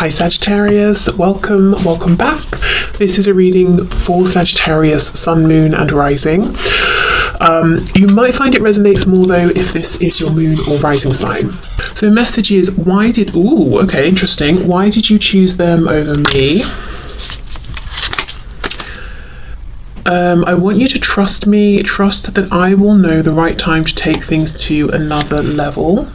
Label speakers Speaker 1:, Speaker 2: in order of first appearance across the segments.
Speaker 1: Hi Sagittarius, welcome back. This is a reading for Sagittarius, Sun, Moon and Rising. You might find it resonates more though if this is your moon or rising sign. So the message is, interesting. Why did you choose them over me? I want you to trust me, trust that I will know the right time to take things to another level.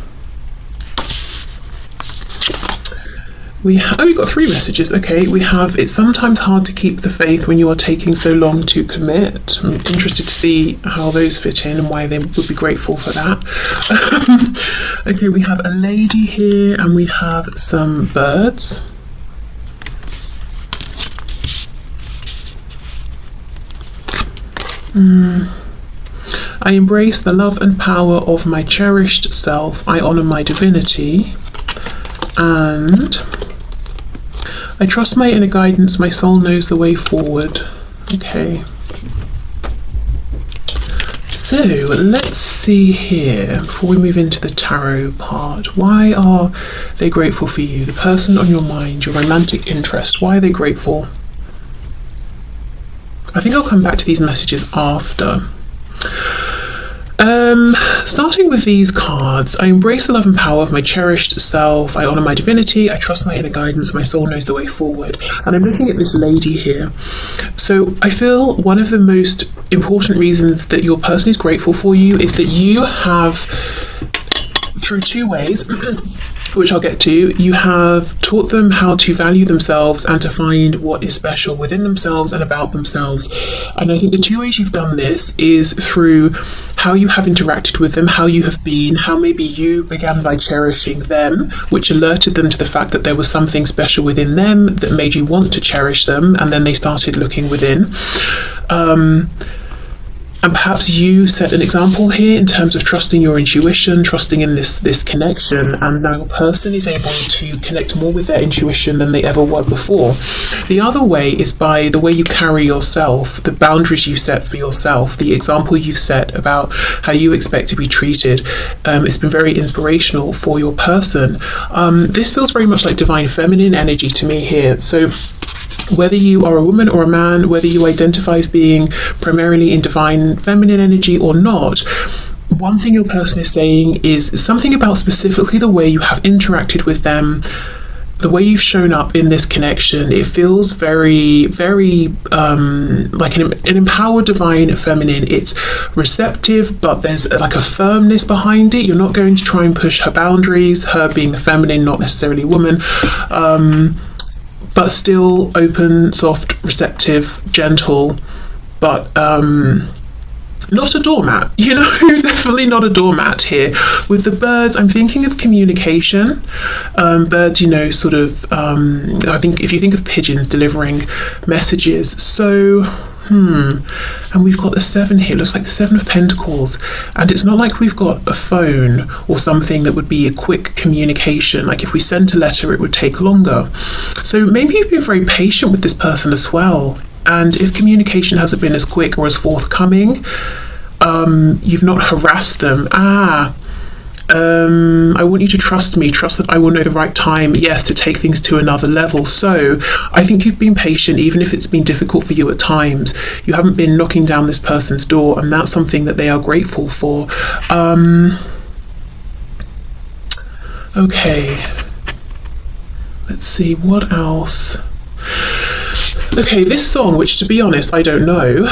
Speaker 1: We've got three messages. Okay, we have, it's sometimes hard to keep the faith when you are taking so long to commit. I'm interested to see how those fit in and why they would be grateful for that. Okay, we have a lady here and we have some birds. I embrace the love and power of my cherished self. I honor my divinity. And I trust my inner guidance. My soul knows the way forward. Okay. So let's see here, before we move into the tarot part, why are they grateful for you? The person on your mind, your romantic interest, why are they grateful? I think I'll come back to these messages after. Starting with these cards, I embrace the love and power of my cherished self. I honor my divinity. I trust my inner guidance. My soul knows the way forward. And I'm looking at this lady here. So I feel one of the most important reasons that your person is grateful for you is that you have, through two ways, which I'll get to, you have taught them how to value themselves and to find what is special within themselves and about themselves. And I think the two ways you've done this is through how you have interacted with them, how you have been, how maybe you began by cherishing them, which alerted them to the fact that there was something special within them that made you want to cherish them, and then they started looking within. And perhaps you set an example here in terms of trusting your intuition, trusting in this connection, and now your person is able to connect more with their intuition than they ever were before. The other way is by the way you carry yourself, the boundaries you set for yourself, the example you've set about how you expect to be treated. It's been very inspirational for your person. This feels very much like divine feminine energy to me here. So whether you are a woman or a man, whether you identify as being primarily in divine feminine energy or not, one thing your person is saying is something about specifically the way you have interacted with them, the way you've shown up in this connection. It feels very, very like an empowered divine feminine. It's receptive, but there's like a firmness behind it. You're not going to try and push her boundaries, her being the feminine, not necessarily woman. But still open, soft, receptive, gentle, but not a doormat, you know, definitely not a doormat here. With the birds, I'm thinking of communication. Birds, you know, sort of, I think if you think of pigeons delivering messages, so, and we've got the 7 here, looks like the 7 of Pentacles, and it's not like we've got a phone or something that would be a quick communication. Like if we sent a letter, it would take longer. So maybe you've been very patient with this person as well, and if communication hasn't been as quick or as forthcoming, you've not harassed them. I want you to trust me, trust that I will know the right time, yes, to take things to another level. So I think you've been patient, even if it's been difficult for you at times. You haven't been knocking down this person's door, and that's something that they are grateful for. Okay, let's see, what else? Okay, this song, which to be honest, I don't know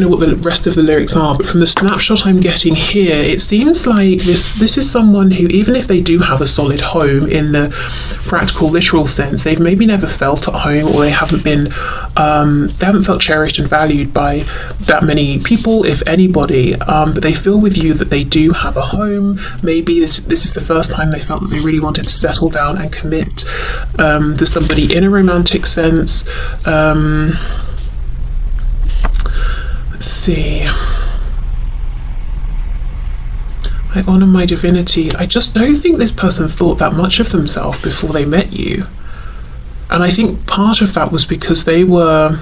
Speaker 1: what the rest of the lyrics are, but from the snapshot I'm getting here, it seems like this is someone who, even if they do have a solid home in the practical, literal sense, they've maybe never felt at home, or they haven't felt cherished and valued by that many people, if anybody, but they feel with you that they do have a home. Maybe this is the first time they felt that they really wanted to settle down and commit to somebody in a romantic sense. Let's see. I honor my divinity. I just don't think this person thought that much of themselves before they met you. And I think part of that was because they were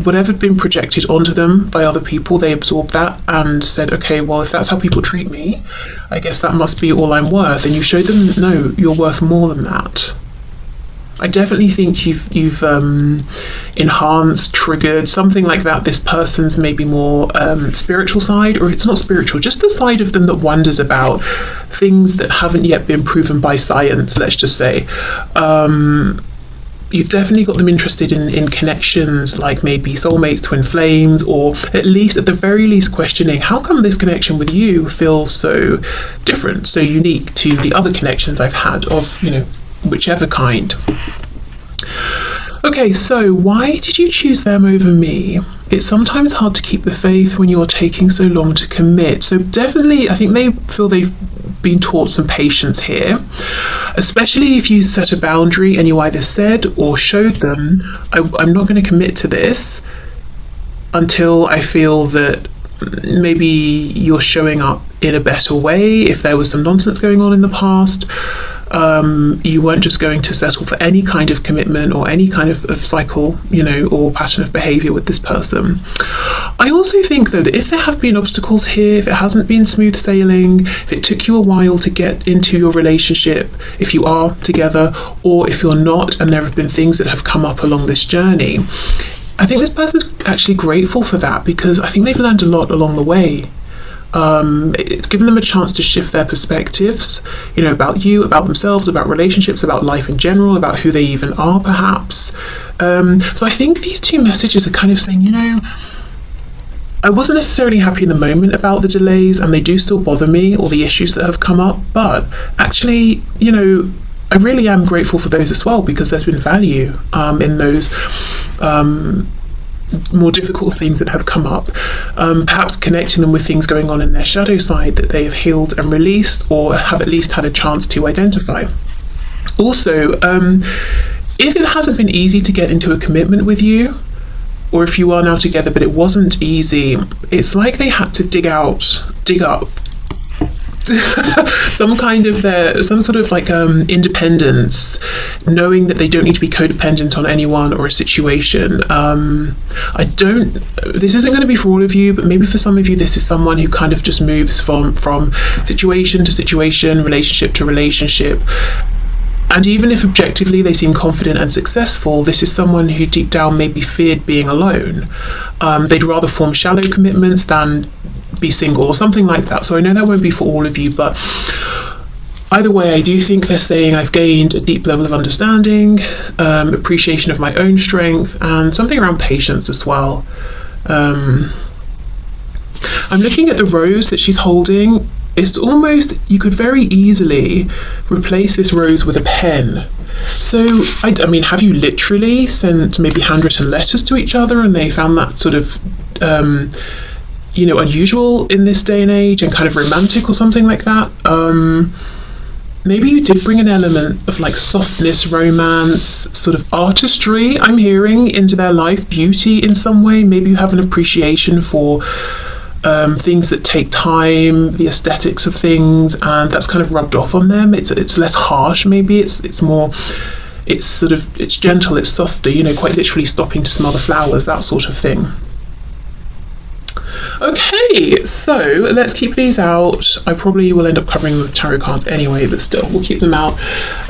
Speaker 1: whatever had been projected onto them by other people, they absorbed that and said, okay, well, if that's how people treat me, I guess that must be all I'm worth. And you showed them, no, you're worth more than that. I definitely think you've enhanced, triggered something like that. This person's maybe more spiritual side, or it's not spiritual, just the side of them that wonders about things that haven't yet been proven by science, let's just say. You've definitely got them interested in connections like maybe soulmates, twin flames, or at the very least questioning, how come this connection with you feels so different, so unique to the other connections I've had of, whichever kind. Okay, so why did you choose them over me? It's sometimes hard to keep the faith when you're taking so long to commit. So definitely, I think they feel they've been taught some patience here, especially if you set a boundary and you either said or showed them, I'm not going to commit to this until I feel that maybe you're showing up in a better way. If there was some nonsense going on in the past, you weren't just going to settle for any kind of commitment or any kind of cycle, or pattern of behavior with this person. I also think, though, that if there have been obstacles here, if it hasn't been smooth sailing, if it took you a while to get into your relationship, if you are together, or if you're not, and there have been things that have come up along this journey, I think this person's actually grateful for that, because I think they've learned a lot along the way. It's given them a chance to shift their perspectives, about you, about themselves, about relationships, about life in general, about who they even are, perhaps. So I think these two messages are kind of saying, I wasn't necessarily happy in the moment about the delays, and they do still bother me, or the issues that have come up, but actually, I really am grateful for those as well, because there's been value in those more difficult things that have come up, perhaps connecting them with things going on in their shadow side that they have healed and released, or have at least had a chance to identify. Also, if it hasn't been easy to get into a commitment with you, or if you are now together but it wasn't easy, it's like they had to dig up some sort of independence, knowing that they don't need to be codependent on anyone or a situation. This isn't going to be for all of you, but maybe for some of you this is someone who kind of just moves from situation to situation, relationship to relationship. And even if objectively they seem confident and successful, this is someone who deep down maybe feared being alone. They'd rather form shallow commitments than be single, or something like that. So I know that won't be for all of you, but either way, I do think they're saying I've gained a deep level of understanding, appreciation of my own strength, and something around patience as well. I'm looking at the rose that she's holding. It's almost, you could very easily replace this rose with a pen. So, I mean, have you literally sent maybe handwritten letters to each other and they found that sort of unusual in this day and age and kind of romantic or something like that? Maybe you did bring an element of softness, romance, sort of artistry, I'm hearing, into their life, beauty in some way. Maybe you have an appreciation for things that take time, the aesthetics of things, and that's kind of rubbed off on them. It's less harsh, maybe. It's gentle, it's softer, quite literally stopping to smell the flowers, that sort of thing. Okay, so let's keep these out. I probably will end up covering them with tarot cards anyway, but still, we'll keep them out.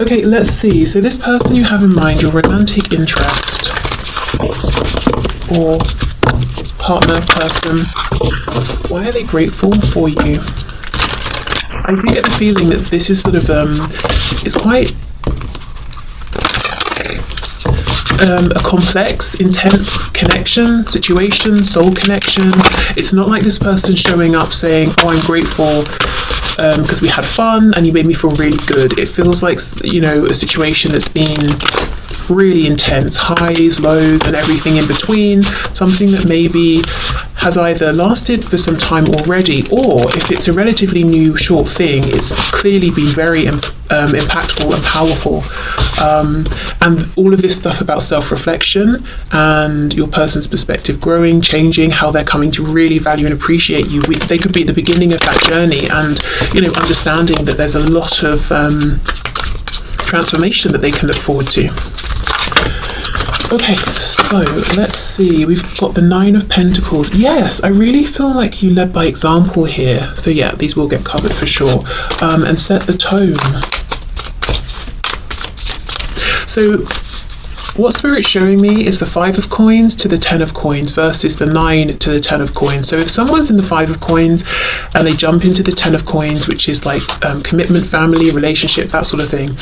Speaker 1: Okay, let's see. So this person you have in mind, your romantic interest or partner, person, why are they grateful for you? I do get the feeling that this is sort of, it's quite a complex, intense connection, situation, soul connection. It's not like this person showing up saying, oh, I'm grateful because we had fun and you made me feel really good. It feels like, a situation that's been really intense, highs, lows, and everything in between, something that maybe has either lasted for some time already, or if it's a relatively new short thing, it's clearly been very impactful and powerful. And all of this stuff about self-reflection and your person's perspective growing, changing, how they're coming to really value and appreciate you. They could be at the beginning of that journey, and understanding that there's a lot of transformation that they can look forward to. Okay, so let's see. We've got the Nine of Pentacles. Yes, I really feel like you led by example here. So yeah, these will get covered for sure. And set the tone. So what Spirit's showing me is the Five of Coins to the Ten of Coins versus the Nine to the Ten of Coins. So if someone's in the Five of Coins and they jump into the Ten of Coins, which is like commitment, family, relationship, that sort of thing,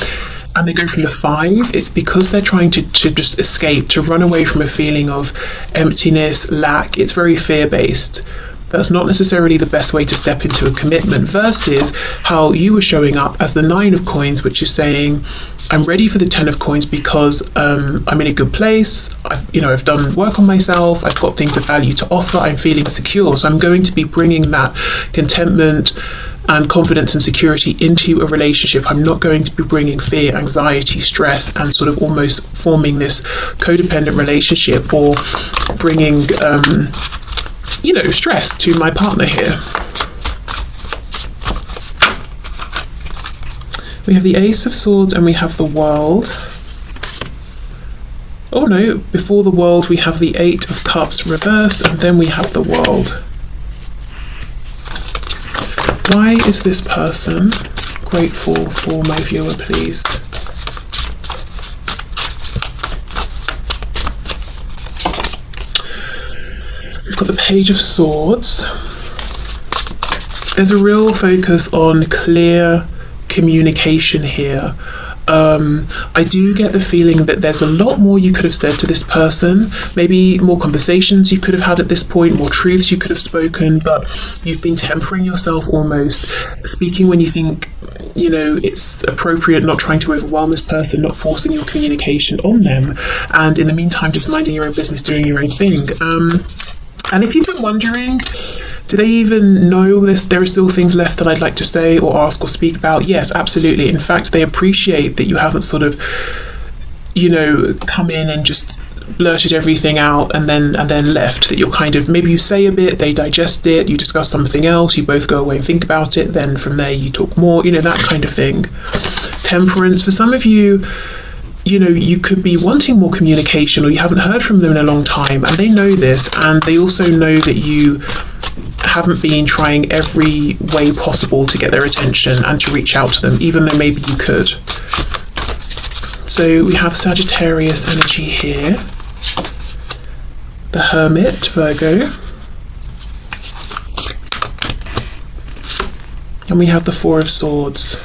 Speaker 1: and they go from the Five, it's because they're trying to just escape, to run away from a feeling of emptiness, lack. It's very fear-based. That's not necessarily the best way to step into a commitment, versus how you were showing up as the Nine of Coins, which is saying, I'm ready for the Ten of Coins because I'm in a good place. I've done work on myself. I've got things of value to offer. I'm feeling secure. So I'm going to be bringing that contentment and confidence and security into a relationship. I'm not going to be bringing fear, anxiety, stress, and sort of almost forming this codependent relationship, or bringing stress to my partner here. We have the Ace of Swords and we have the World. Oh no, before the World we have the Eight of Cups reversed, and then we have the World. Why is this person grateful for my viewer, please? We've got the Page of Swords. There's a real focus on clear communication here. I do get the feeling that there's a lot more you could have said to this person, maybe more conversations you could have had at this point, more truths you could have spoken, but you've been tempering yourself, almost speaking when you think it's appropriate, not trying to overwhelm this person, not forcing your communication on them, and in the meantime just minding your own business, doing your own thing. And if you've been wondering, do they even know there are still things left that I'd like to say or ask or speak about? Yes, absolutely. In fact, they appreciate that you haven't sort of, come in and just blurted everything out and then left. That you're kind of, maybe you say a bit, they digest it, you discuss something else, you both go away and think about it, then from there you talk more, that kind of thing. Temperance, for some of you, you could be wanting more communication, or you haven't heard from them in a long time, and they know this, and they also know that you haven't been trying every way possible to get their attention and to reach out to them, even though maybe you could. So we have Sagittarius energy here, the Hermit, Virgo, and we have the Four of Swords.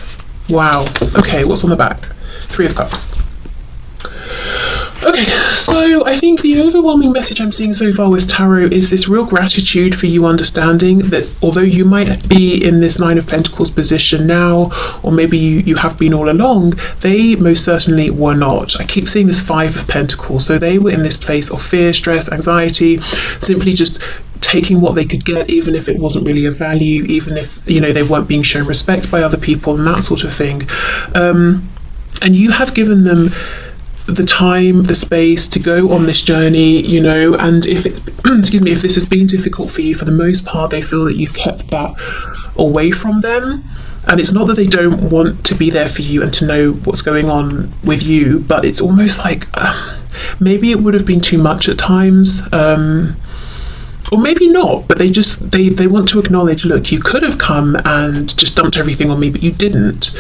Speaker 1: Wow. Okay, what's on the back? Three of Cups. Okay, so I think the overwhelming message I'm seeing so far with Tarot is this real gratitude for you understanding that although you might be in this Nine of Pentacles position now, or maybe you have been all along, they most certainly were not. I keep seeing this Five of Pentacles, so they were in this place of fear, stress, anxiety, simply just taking what they could get, even if it wasn't really of value, even if they weren't being shown respect by other people and that sort of thing. And you have given them the time, the space to go on this journey, and if if this has been difficult for you, for the most part they feel that you've kept that away from them. And it's not that they don't want to be there for you and to know what's going on with you, but it's almost like maybe it would have been too much at times, or maybe not, but they want to acknowledge, look, you could have come and just dumped everything on me, but you didn't.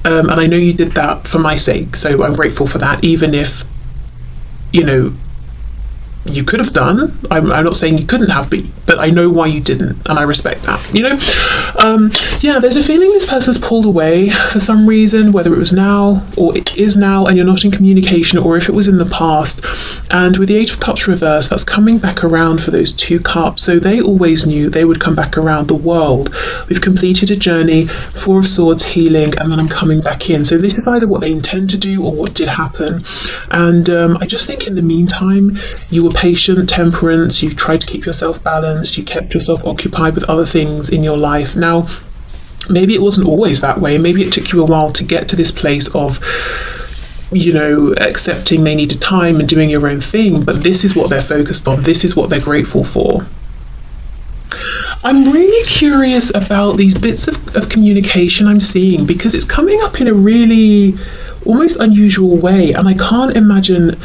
Speaker 1: And I know you did that for my sake, so I'm grateful for that, even if, you could have done. I'm not saying you couldn't have, but I know why you didn't, and I respect that, yeah, there's a feeling this person's pulled away for some reason, whether it was now or it is now and you're not in communication, or if it was in the past. And with the Eight of Cups reversed, that's coming back around for those two cups, so they always knew they would come back around. The World, we've completed a journey, Four of Swords, healing, and then I'm coming back in. So this is either what they intend to do or what did happen. And I just think in the meantime you were patient, temperance, you tried to keep yourself balanced, you kept yourself occupied with other things in your life. Now, maybe it wasn't always that way, maybe it took you a while to get to this place of accepting they needed time and doing your own thing, but this is what they're focused on, this is what they're grateful for. I'm really curious about these bits of communication I'm seeing, because it's coming up in a really almost unusual way, and I can't imagine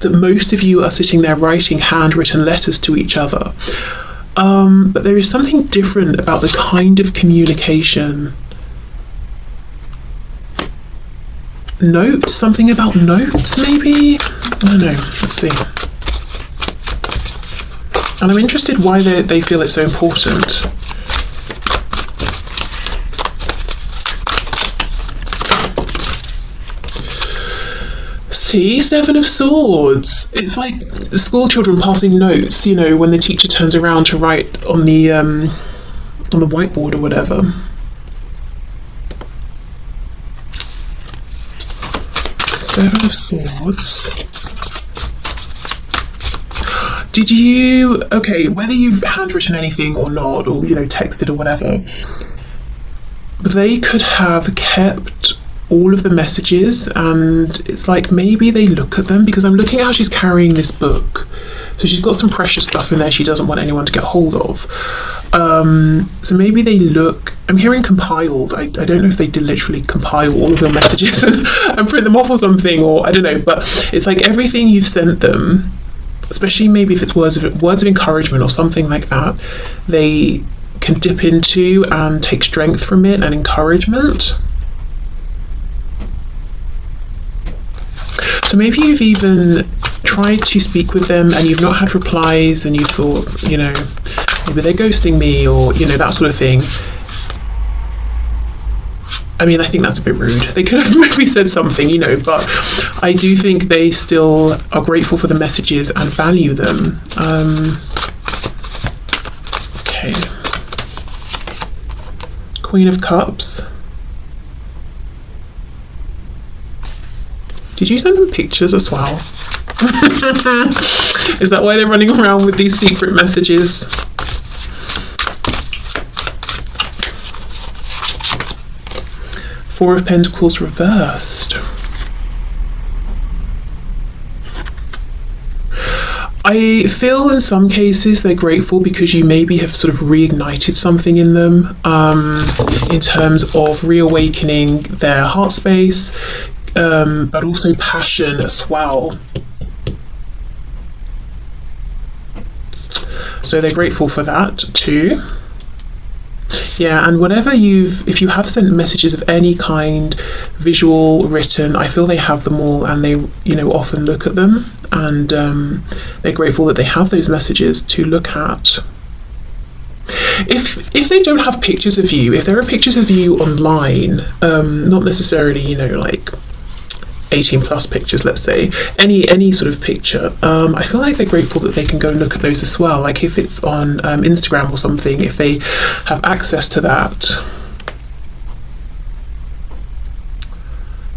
Speaker 1: that most of you are sitting there writing handwritten letters to each other. But there is something different about the kind of communication. Notes? Something about notes, maybe? I don't know. Let's see. And I'm interested why they feel it's so important. See, Seven of Swords. It's like school children passing notes, you know, when the teacher turns around to write on the whiteboard or whatever. Seven of Swords. Did you, okay, whether you've handwritten anything or not, or, you know, texted or whatever, they could have kept all of the messages, and it's like maybe they look at them, because I'm looking at how she's carrying this book. So she's got some precious stuff in there she doesn't want anyone to get hold of. So maybe they look, I'm hearing compiled. I don't know if they did literally compile all of your messages and print them off or something, or I don't know, but it's like everything you've sent them, especially maybe if it's words of encouragement or something like that, they can dip into and take strength from it and encouragement. So maybe you've even tried to speak with them and you've not had replies, and you thought, you know, maybe they're ghosting me, or, you know, that sort of thing. I mean, I think that's a bit rude. They could have maybe said something, you know, but I do think they still are grateful for the messages and value them. Okay. Queen of Cups. Did you send them pictures as well? Is that why they're running around with these secret messages? Four of Pentacles reversed. I feel in some cases they're grateful because you maybe have sort of reignited something in them, in terms of reawakening their heart space, but also passion as well. So they're grateful for that too. Yeah, and whatever if you have sent messages of any kind, visual, written, I feel they have them all, and they, you know, often look at them, and they're grateful that they have those messages to look at. If they don't have pictures of you, if there are pictures of you online, not necessarily, you know, like 18 plus pictures, let's say, any sort of picture, I feel like they're grateful that they can go and look at those as well. Like if it's on Instagram or something, if they have access to that.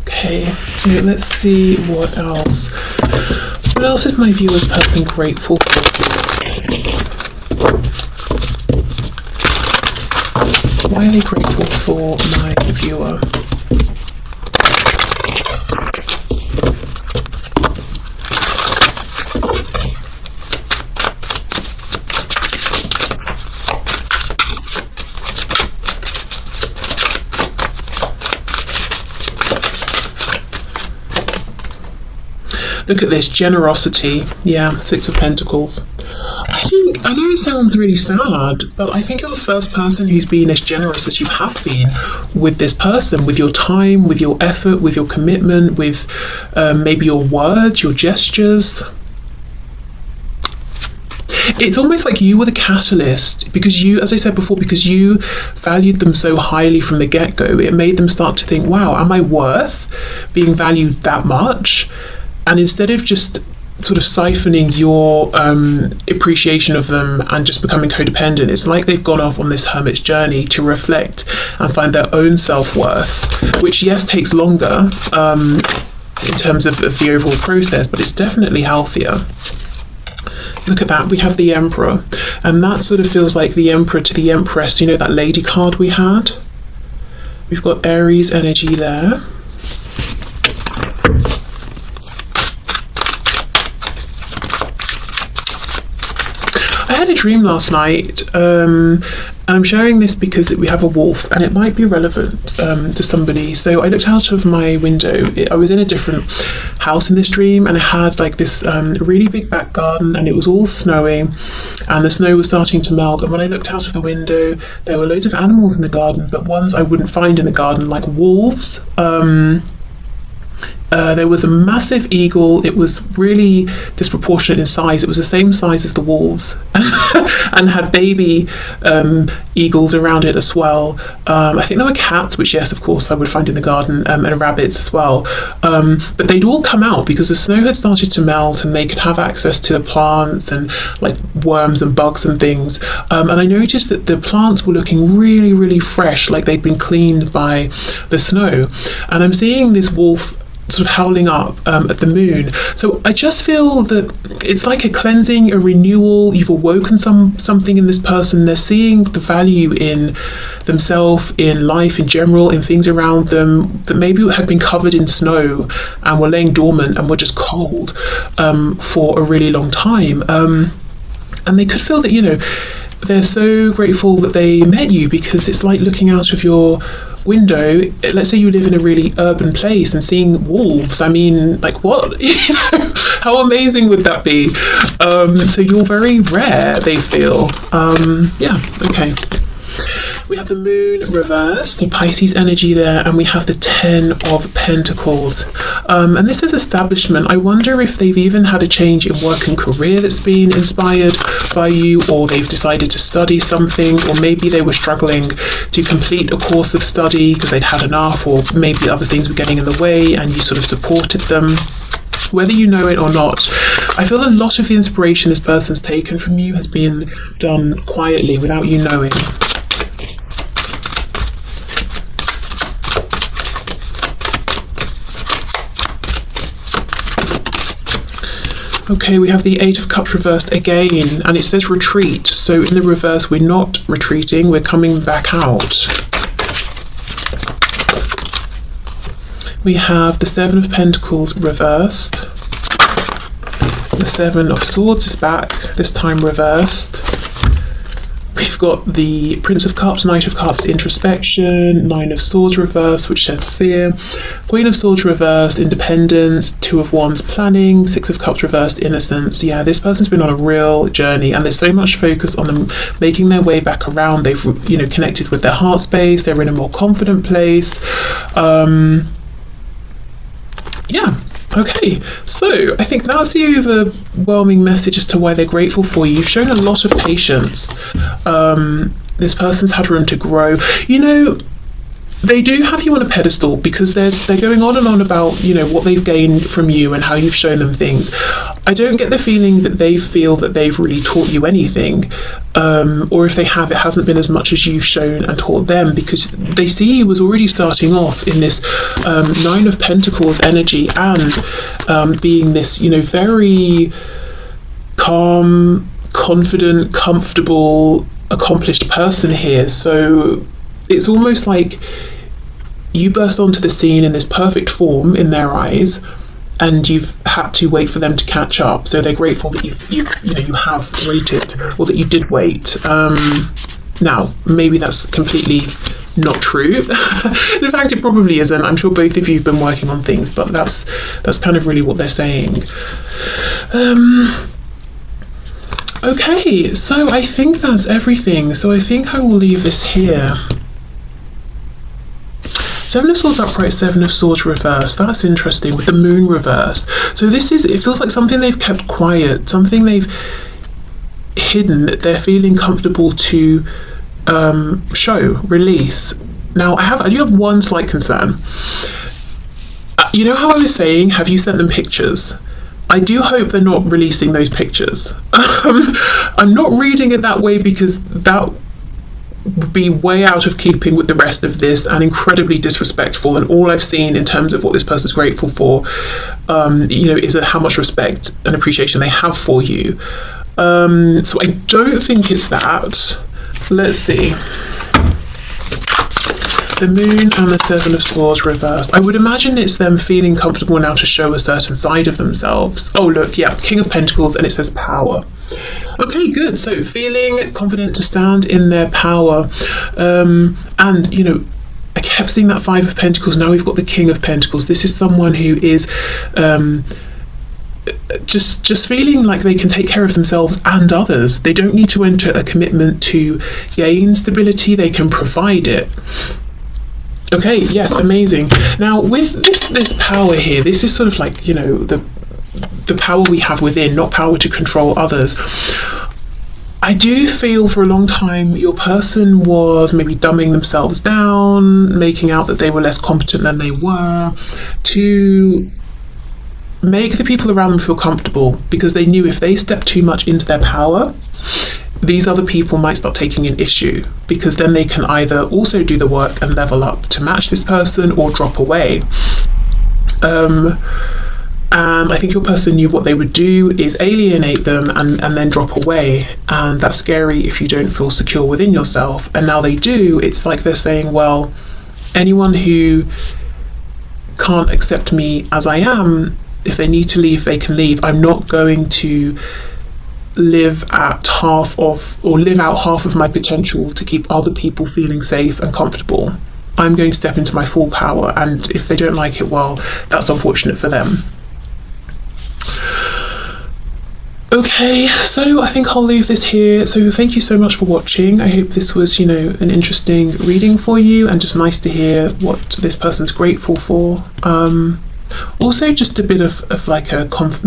Speaker 1: Okay, so let's see what else. What else is my viewer's person grateful for? Why are they grateful for my viewer? Look at this, generosity. Yeah, Six of Pentacles. I know it sounds really sad, but I think you're the first person who's been as generous as you have been with this person, with your time, with your effort, with your commitment, with maybe your words, your gestures. It's almost like you were the catalyst, because you, as I said before, because you valued them so highly from the get-go, it made them start to think, wow, am I worth being valued that much? And instead of just sort of siphoning your appreciation of them and just becoming codependent, it's like they've gone off on this hermit's journey to reflect and find their own self-worth, which, yes, takes longer in terms of the overall process, but it's definitely healthier. Look at that, we have the Emperor, and that sort of feels like the Emperor to the Empress, you know, that lady card we had? We've got Aries energy there. I had a dream last night, and I'm sharing this because we have a wolf and it might be relevant to somebody. So I looked out of my window. I was in a different house in this dream, and it had like this really big back garden, and it was all snowing, and the snow was starting to melt. And when I looked out of the window, there were loads of animals in the garden, but ones I wouldn't find in the garden, like wolves. There was a massive eagle. It was really disproportionate in size. It was the same size as the wolves, and had baby eagles around it as well. I think there were cats, which yes, of course, I would find in the garden, and rabbits as well. But they'd all come out because the snow had started to melt, and they could have access to the plants and like worms and bugs and things. And I noticed that the plants were looking really, really fresh, like they'd been cleaned by the snow. And I'm seeing this wolf sort of howling up at the moon. So I just feel that it's like a cleansing, a renewal. You've awoken something in this person. They're seeing the value in themselves, in life in general, in things around them that maybe had been covered in snow and were laying dormant and were just cold for a really long time. And they could feel that, you know, they're so grateful that they met you, because it's like looking out of your window. Let's say you live in a really urban place and seeing wolves. I mean, like, what? You know, how amazing would that be? So you're very rare, they feel. Yeah, okay. We have the moon reversed, the Pisces energy there, and we have the 10 of Pentacles. And this is establishment. I wonder if they've even had a change in work and career that's been inspired by you, or they've decided to study something, or maybe they were struggling to complete a course of study because they'd had enough, or maybe other things were getting in the way and you sort of supported them. Whether you know it or not, I feel a lot of the inspiration this person's taken from you has been done quietly without you knowing. Okay, we have the 8 of Cups reversed again, and it says retreat. So in the reverse, we're not retreating, we're coming back out. We have the 7 of Pentacles reversed. The 7 of Swords is back, this time reversed. We've got the Prince of Cups, Knight of Cups, introspection, 9 of Swords reversed, which says fear, Queen of Swords reversed, independence, 2 of Wands, planning, 6 of Cups reversed, innocence. Yeah, this person's been on a real journey, and there's so much focus on them making their way back around. They've, you know, connected with their heart space. They're in a more confident place. Yeah. Okay, so I think that's the overwhelming message as to why they're grateful for you. You've shown a lot of patience. This person's had room to grow. You know, they do have you on a pedestal because they're going on and on about, you know, what they've gained from you and how you've shown them things. I don't get the feeling that they feel that they've really taught you anything, or if they have, it hasn't been as much as you've shown and taught them, because they see you as already starting off in this 9 of Pentacles energy, and being this, you know, very calm, confident, comfortable, accomplished person here. So it's almost like you burst onto the scene in this perfect form in their eyes, and you've had to wait for them to catch up. So they're grateful that you have waited, or that you did wait. Now, maybe that's completely not true. In fact, it probably isn't. I'm sure both of you have been working on things, but that's kind of really what they're saying. Okay, so I think that's everything. So I think I will leave this here. 7 of Swords upright, 7 of Swords reversed. That's interesting, with the moon reversed. So this is, it feels like something they've kept quiet, something they've hidden that they're feeling comfortable to show, release. Now, I do have one slight concern. You know how I was saying, have you sent them pictures? I do hope they're not releasing those pictures. I'm not reading it that way, because that would be way out of keeping with the rest of this and incredibly disrespectful. And all I've seen in terms of what this person's grateful for, you know, is how much respect and appreciation they have for you. So I don't think it's that. Let's see. The moon and the 7 of Swords reversed. I would imagine it's them feeling comfortable now to show a certain side of themselves. Oh, look, yeah, King of Pentacles, and it says power. Okay, good. So feeling confident to stand in their power, and, you know, I kept seeing that Five of Pentacles. Now we've got the King of Pentacles. This is someone who is just feeling like they can take care of themselves and others. They don't need to enter a commitment to gain stability. They can provide it. Okay, yes, amazing. Now with this power here, this is sort of like, you know, the power we have within, not power to control others. I do feel for a long time your person was maybe dumbing themselves down, making out that they were less competent than they were, to make the people around them feel comfortable, because they knew if they stepped too much into their power, these other people might start taking an issue, because then they can either also do the work and level up to match this person or drop away. And I think your person knew what they would do is alienate them and then drop away. And that's scary if you don't feel secure within yourself. And now they do. It's like they're saying, well, anyone who can't accept me as I am, if they need to leave, they can leave. I'm not going to live out half of my potential to keep other people feeling safe and comfortable. I'm going to step into my full power. And if they don't like it, well, that's unfortunate for them. Okay, so I think I'll leave this here. So thank you so much for watching. I hope this was, you know, an interesting reading for you, and just nice to hear what this person's grateful for. Also just a bit of like a not